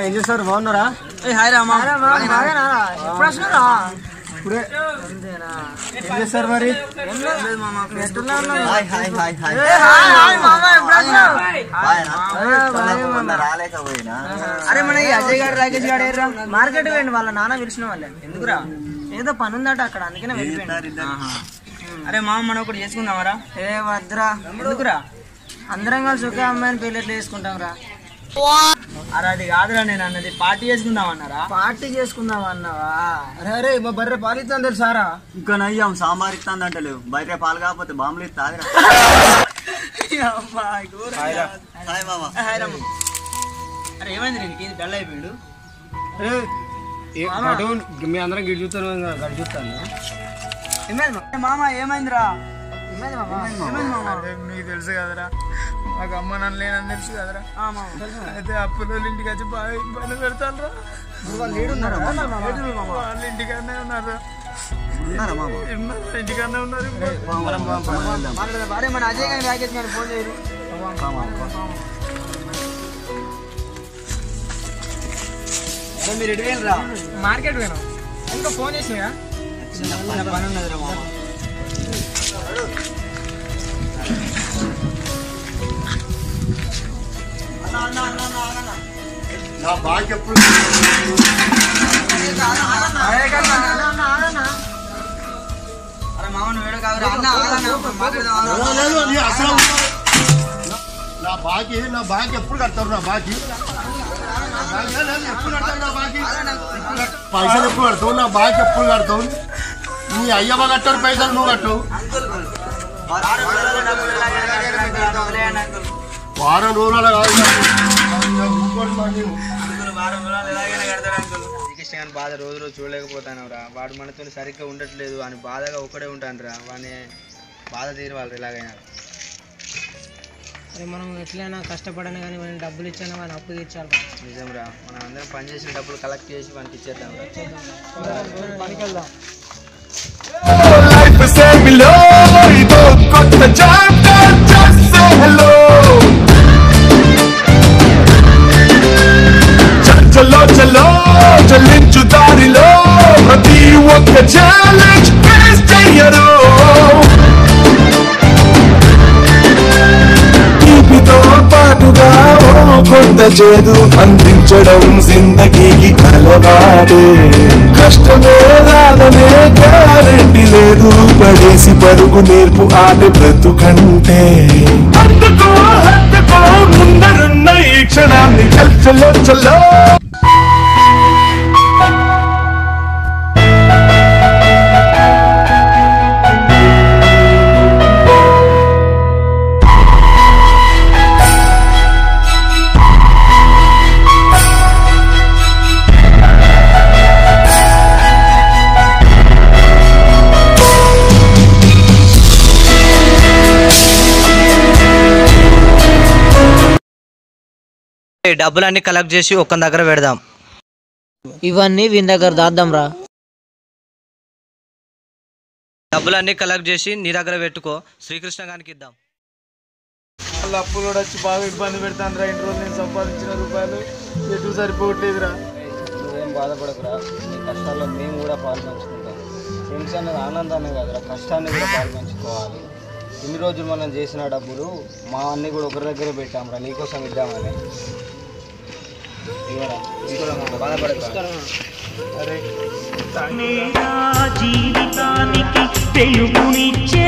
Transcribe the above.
ఏం చేస్తారు బాగున్నారా? హాయ్ రామా ఇప్పుడే ఏం చేస్తారు మరి? అరే మన అజయ్ గారు రాకేష్ గారు ఏర్రా మార్కెట్ పోయింది వాళ్ళ నాన్న పిలిచిన వాళ్ళే. ఎందుకురా? ఏదో పని ఉందట అక్కడ, అందుకనే వెళ్ళిపోయింది. అరే మామ మనం ఒకటి చేసుకుందామరా? ఏ వద్దురా. ఎందుకురా? అందరం కలిసి ఒకే అమ్మాయిని పెళ్లి ఎట్లా చేసుకుంటాం రా? అరే అది కాదురా నేను అన్నది, పార్టీ చేసుకుందాం అన్నారా? పార్టీ చేసుకుందాం అన్నావా? అరే అరే మా బర్రె పాలు ఇస్తాను తెలుసారా? ఇంకా నయ్యాం సాంబార్ ఇస్తాను అంటలేవు, బయట పాలు కాకపోతే బాంబులు ఇస్తాదిరా. అరే ఏమైంది నీకు? డల్ అయిపోయాడు. మీ అందరం గిడి చూస్తాను గడి చూస్తాను. ఏమైంది మామ? ఏమైందిరా? నీకు తెలుసు కదరా, మాకు అమ్మ నన్ను లేనని తెలుసు కదరా. అయితే అప్పుల ఇంటికి వచ్చి బాగా ఇబ్బంది పెడతాను రా. వాళ్ళ ఇంటికన్నా ఉన్నారు, ఇంటికన్నా ఉన్నారు. మన అజయ్ గారి రాకేష్ గారు ఫోన్ చేయరు. మీరు ఎటు వెళ్ళరా? మార్కెట్ పోయినా ఇంకా ఫోన్ చేసినా పని ఉన్నదిరా మామ. నా బాగా ఎప్పుడు అరే మామ నువ్వు ఏడో కాదురా. అసలు నా బాకి ఎప్పుడు కడతారు? నా బాకి ఎప్పుడు కడతారు? నా బాకి పైసలు ఎప్పుడు కడతావు? నా బాకి ఎప్పుడు కడతావు? నీ అయ్యమ్మ కట్టారు పైసలు, నువ్వు కట్టవు. వారం రోజుల శ్రీకృష్ణ బాధ రోజు రోజు చూడలేకపోతాను రా. వాడు మనతో సరిగ్గా ఉండట్లేదు అని బాధగా ఒక్కడే ఉంటాను రా. వాడిని బాధ తీరవాలి ఎలాగైనా. అరే మనం ఎట్లయినా కష్టపడను కానీ మనం డబ్బులు ఇచ్చాను కానీ అప్పు తీర్చాలి. నిజం రా, మనం అందరం పని చేసిన డబ్బులు కలెక్ట్ చేసి వానికి ఇచ్చేద్దాం. పనికి వెళ్దాం. చలో చలో చలించు దారిలో ప్రతి ఒక్క ఛాలెంజ్ ఫేస్ చెయ్యరు. తీపితో పాటుగా కొంత చేదు అందించడం జిందగీకి అలవాటే. కష్టమే రాదనే గ్యారెంటీ లేదు, పడేసి పరుగు నేర్పు ఆట బ్రతుకంటే. అందుకో హత్తుకో ముందరున్న ఈ క్షణాన్ని చల్లో చల్లో. డబ్బులన్నీ కలెక్ట్ చేసి ఒక్క దగ్గర పెడదాం. ఇవన్నీ వీని దగ్గర దాద్దాం రా. డబ్బులన్నీ కలెక్ట్ చేసి నీ దగ్గర పెట్టుకో, శ్రీకృష్ణ గారికి ఇద్దాం. వాళ్ళ అప్పులు కూడా వచ్చి బాగా ఇబ్బంది పెడతాను రా. 2 రోజులు నేను సంపాదించిన రూపాయలు ఎటు సరిపోవట్లేదురా. నువ్వేం బాధపడకురా, నీ కష్టాల్లో మేము కూడా పాలు పంచుకుంటాం. ఫ్రెండ్స్ అనేది ఆనందాన్ని కాదురా, కష్టాన్ని కూడా పాలు పంచుకోవాలి. ఇన్ని రోజులు మనం చేసిన డబ్బులు మా అన్నీ కూడా ఒకరి దగ్గరే పెట్టాంరా, నీకోసం ఇద్దామని. జీవితానికి తెలుగునిచ్చే